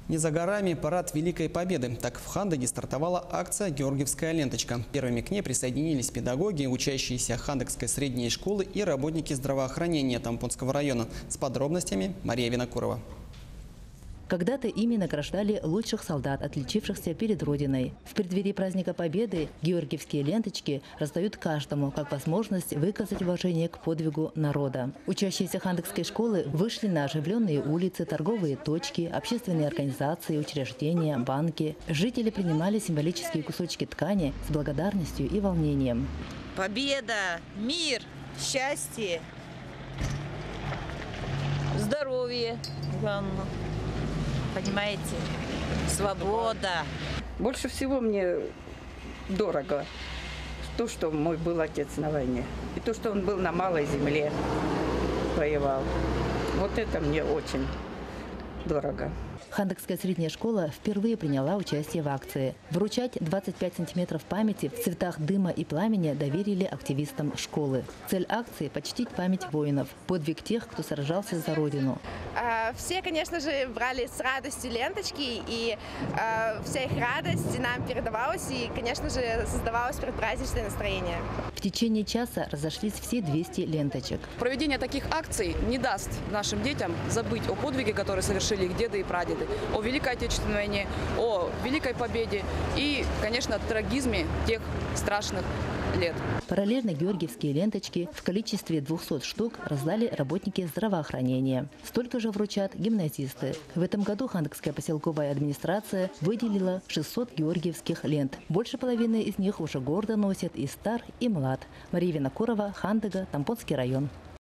Не за горами парад Великой Победы. Так в Хандыге стартовала акция «Георгиевская ленточка». Первыми к ней присоединились педагоги, учащиеся Хандыгской средней школы и работники здравоохранения Тампонского района. С подробностями Мария Винокурова. Когда-то ими награждали лучших солдат, отличившихся перед Родиной. В преддверии праздника Победы георгиевские ленточки раздают каждому как возможность выказать уважение к подвигу народа. Учащиеся Хандыгской школы вышли на оживленные улицы, торговые точки, общественные организации, учреждения, банки. Жители принимали символические кусочки ткани с благодарностью и волнением. Победа, мир, счастье, здоровье, главное. Понимаете, свобода. Больше всего мне дорого то, что мой был отец на войне. И то, что он был на малой земле, воевал. Вот это мне очень дорого. Хандыгская средняя школа впервые приняла участие в акции. Вручать 25 сантиметров памяти в цветах дыма и пламени доверили активистам школы. Цель акции – почтить память воинов, подвиг тех, кто сражался за Родину. Все, конечно же, брали с радостью ленточки, и вся их радость нам передавалась, и, конечно же, создавалось предпраздничное настроение. В течение часа разошлись все 200 ленточек. Проведение таких акций не даст нашим детям забыть о подвиге, который совершили их деды и прадеды, о Великой Отечественной войне, о Великой Победе и, конечно, трагизме тех страшных лет. Параллельно георгиевские ленточки в количестве 200 штук раздали работники здравоохранения. Столько же вручат гимназисты. В этом году Хандыгская поселковая администрация выделила 600 георгиевских лент. Больше половины из них уже гордо носят и стар, и млад. Мария Винокурова, Хандыга, Тампонский район.